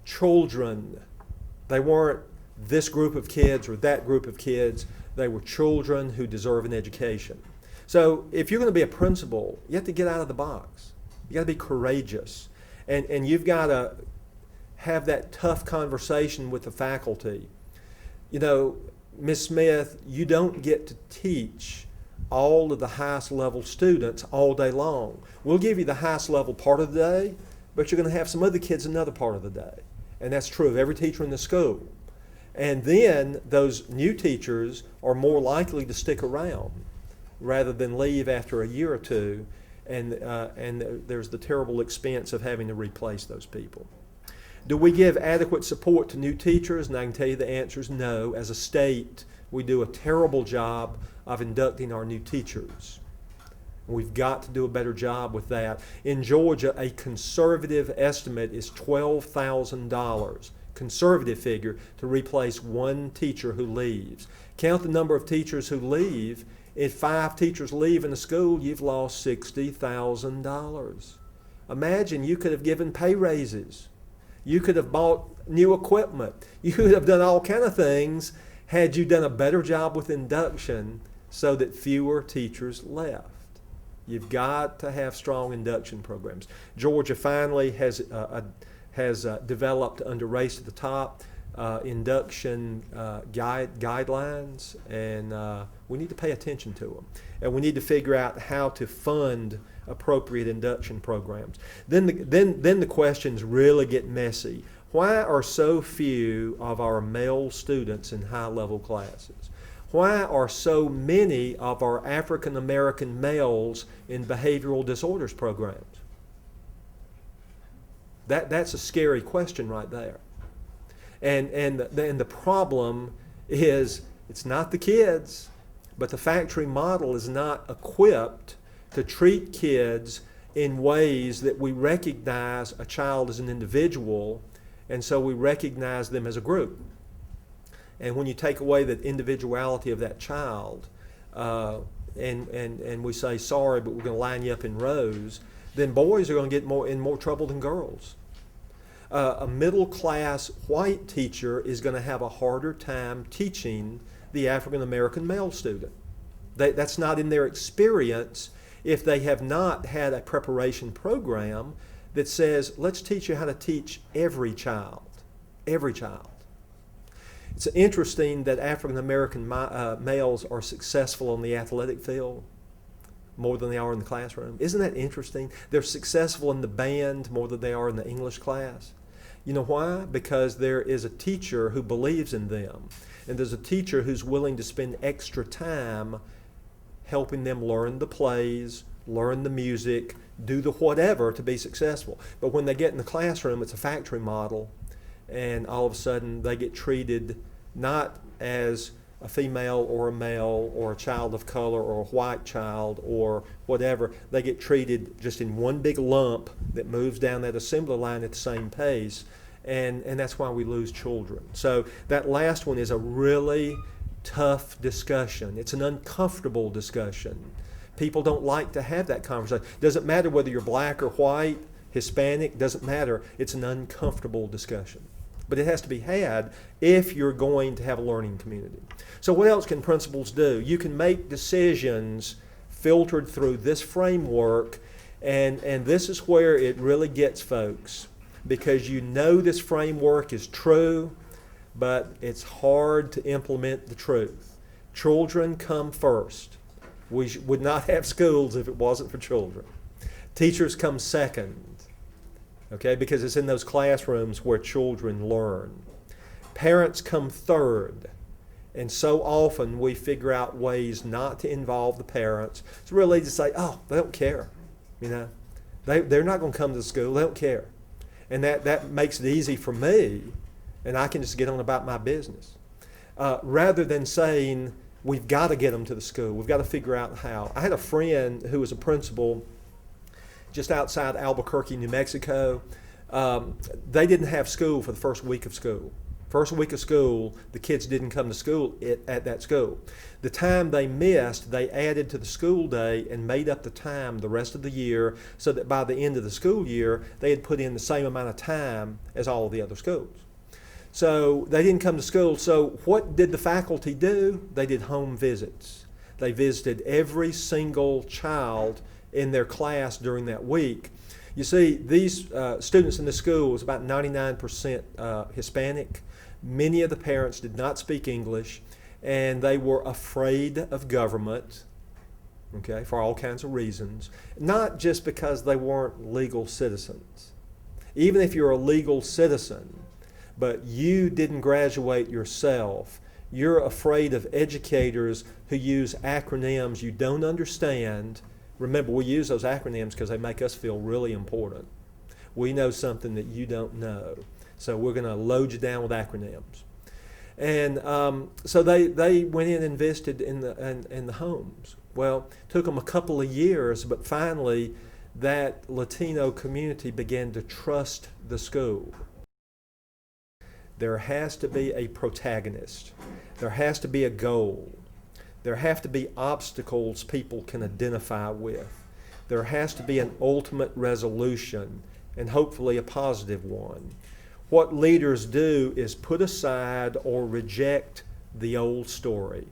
children. They weren't this group of kids or that group of kids. They were children who deserve an education. So if you're going to be a principal, you have to get out of the box. You got to be courageous, and you've got to have that tough conversation with the faculty. You know, Ms. Smith, you don't get to teach all of the highest level students all day long. We'll give you the highest level part of the day, but you're going to have some other kids another part of the day, and that's true of every teacher in the school. And then those new teachers are more likely to stick around rather than leave after a year or two. And there's the terrible expense of having to replace those people. Do we give adequate support to new teachers? And I can tell you the answer is no. As a state, we do a terrible job of inducting our new teachers. We've got to do a better job with that. In Georgia, a conservative estimate is $12,000, conservative figure, to replace one teacher who leaves. Count the number of teachers who leave. If 5 teachers leave in a school, you've lost $60,000. Imagine you could have given pay raises. You could have bought new equipment. You could have done all kind of things had you done a better job with induction so that fewer teachers left. You've got to have strong induction programs. Georgia finally has developed under Race to the Top induction guidelines, and we need to pay attention to them. And we need to figure out how to fund appropriate induction programs. Then the questions really get messy. Why are so few of our male students in high-level classes? Why are so many of our African American males in behavioral disorders programs? That's a scary question right there. And the problem is it's not the kids, but the factory model is not equipped to treat kids in ways that we recognize a child as an individual, and so we recognize them as a group. And when you take away the individuality of that child, and we say, sorry, but we're going to line you up in rows, then boys are going to get in more trouble than girls. A middle-class white teacher is going to have a harder time teaching the African-American male student. That's not in their experience, if they have not had a preparation program that says, let's teach you how to teach every child. Every child. It's interesting that African American males are successful on the athletic field more than they are in the classroom. Isn't that interesting? They're successful in the band more than they are in the English class. You know why? Because there is a teacher who believes in them, and there's a teacher who's willing to spend extra time helping them learn the plays, learn the music, do the whatever to be successful. But when they get in the classroom, it's a factory model, and all of a sudden they get treated not as a female or a male or a child of color or a white child or whatever. They get treated just in one big lump that moves down that assembly line at the same pace, and that's why we lose children. So that last one is a really tough discussion. It's an uncomfortable discussion. People don't like to have that conversation. Doesn't matter whether you're black or white, Hispanic, doesn't matter. It's an uncomfortable discussion. But it has to be had if you're going to have a learning community. So what else can principals do? You can make decisions filtered through this framework, and this is where it really gets folks, because you know this framework is true, but it's hard to implement the truth. Children come first. We would not have schools if it wasn't for children. Teachers come second. Okay, because it's in those classrooms where children learn. Parents come third, and so often we figure out ways not to involve the parents. It's really to say, oh, they don't care. You know, they're not going to come to the school. They don't care, and that makes it easy for me, and I can just get on about my business, rather than saying we've got to get them to the school. We've got to figure out how. I had a friend who was a principal just outside Albuquerque, New Mexico. They didn't have school for the first week of school. First week of school, the kids didn't come to school at that school. The time they missed, they added to the school day and made up the time the rest of the year, so that by the end of the school year, they had put in the same amount of time as all of the other schools. So they didn't come to school. So what did the faculty do? They did home visits. They visited every single child in their class during that week. You see, these students in the school was about 99% Hispanic. Many of the parents did not speak English, and they were afraid of government, okay, for all kinds of reasons, not just because they weren't legal citizens. Even if you're a legal citizen, but you didn't graduate yourself, you're afraid of educators who use acronyms you don't understand. Remember, we use those acronyms because they make us feel really important. We know something that you don't know, so we're going to load you down with acronyms. And so they went in and invested in the homes. Well, it took them a couple of years, but finally that Latino community began to trust the school. There has to be a protagonist. There has to be a goal. There have to be obstacles people can identify with. There has to be an ultimate resolution, and hopefully a positive one. What leaders do is put aside or reject the old story,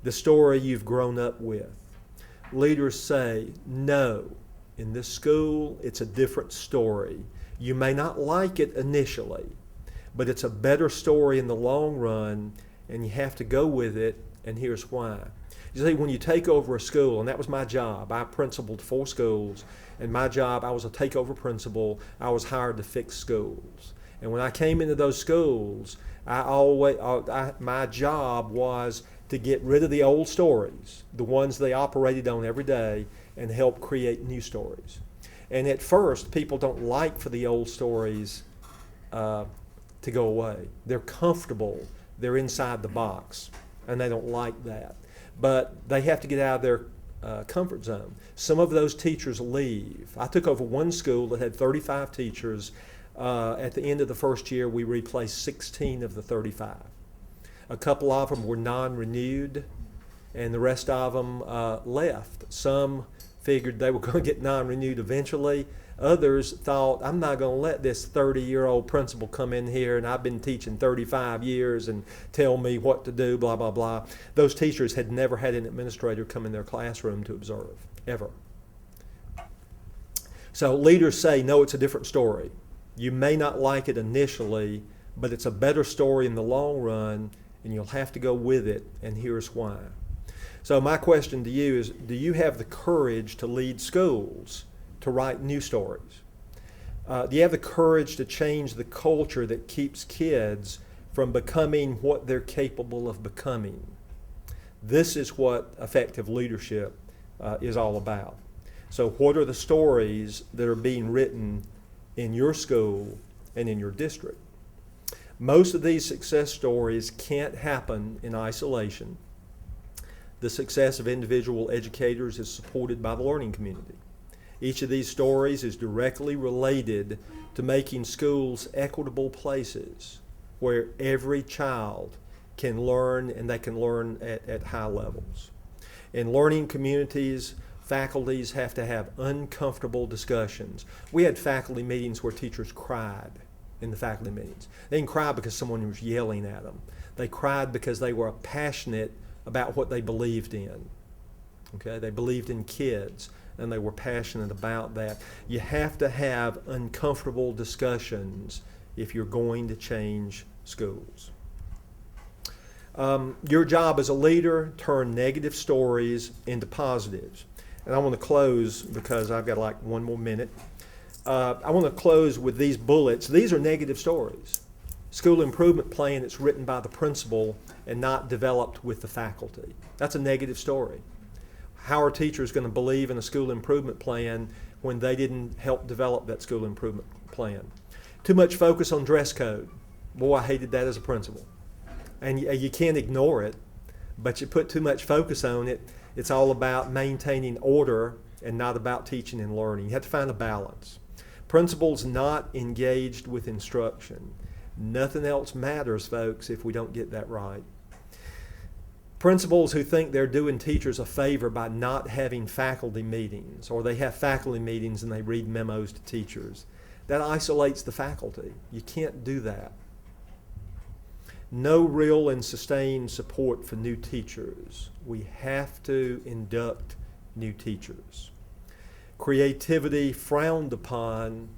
the story you've grown up with. Leaders say, no, in this school it's a different story. You may not like it initially, but it's a better story in the long run, and you have to go with it. And here's why. You see, when you take over a school, and that was my job, I principaled 4 schools, and my job, I was a takeover principal. I was hired to fix schools. And when I came into those schools, my job was to get rid of the old stories, the ones they operated on every day, and help create new stories. And at first, people don't like for the old stories to go away. They're comfortable. They're inside the box, and they don't like that. But they have to get out of their comfort zone. Some of those teachers leave. I took over one school that had 35 teachers. At the end of the first year, we replaced 16 of the 35. A couple of them were non-renewed, and the rest of them left. Some figured they were going to get non-renewed eventually. Others thought, I'm not going to let this 30-year-old principal come in here, and I've been teaching 35 years and tell me what to do, blah, blah, blah. Those teachers had never had an administrator come in their classroom to observe. ever. So leaders say, no, it's a different story. You may not like it initially, but it's a better story in the long run, and you'll have to go with it, and here's why. So my question to you is, do you have the courage to lead schools to write new stories? Do you have the courage to change the culture that keeps kids from becoming what they're capable of becoming? This is what effective leadership is all about. So what are the stories that are being written in your school and in your district? Most of these success stories can't happen in isolation. The success of individual educators is supported by the learning community. Each of these stories is directly related to making schools equitable places where every child can learn, and they can learn at high levels. In learning communities, faculties have to have uncomfortable discussions. We had faculty meetings where teachers cried in the faculty meetings. They didn't cry because someone was yelling at them. They cried because they were passionate about what they believed in. Okay, they believed in kids, and they were passionate about that. You have to have uncomfortable discussions if you're going to change schools. Your job as a leader, turn negative stories into positives. And I want to close, because I've got like one more minute. I want to close with these bullets. These are negative stories. School improvement plan that's written by the principal and not developed with the faculty. That's a negative story. How are teachers going to believe in a school improvement plan when they didn't help develop that school improvement plan? Too much focus on dress code. Boy, I hated that as a principal. And you can't ignore it, but you put too much focus on it. It's all about maintaining order and not about teaching and learning. You have to find a balance. Principals not engaged with instruction. Nothing else matters, folks, if we don't get that right. Principals who think they're doing teachers a favor by not having faculty meetings, or they have faculty meetings and they read memos to teachers. That isolates the faculty. You can't do that. No real and sustained support for new teachers. We have to induct new teachers. Creativity frowned upon,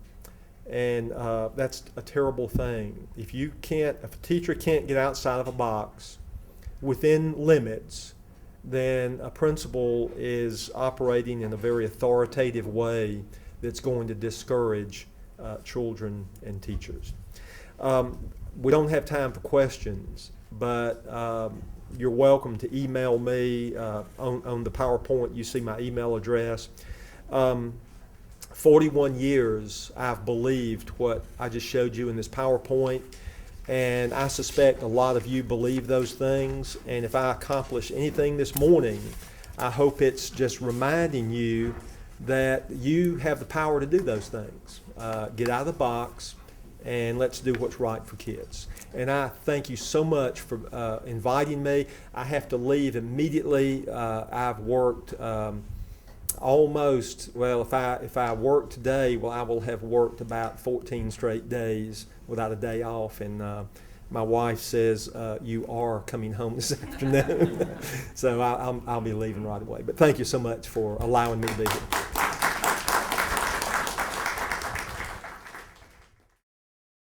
and that's a terrible thing. If a teacher can't get outside of a box within limits, then a principal is operating in a very authoritative way that's going to discourage children and teachers. We don't have time for questions, but you're welcome to email me. On the PowerPoint, you see my email address. 41 years I've believed what I just showed you in this PowerPoint, and I suspect a lot of you believe those things. And if I accomplish anything this morning, I hope it's just reminding you that you have the power to do those things. Get out of the box, and let's do what's right for kids. And I thank you so much for inviting me. I have to leave immediately. I've worked if I work today, I will have worked about 14 straight days without a day off. And my wife says, you are coming home this afternoon. So I'll be leaving right away. But thank you so much for allowing me to be here.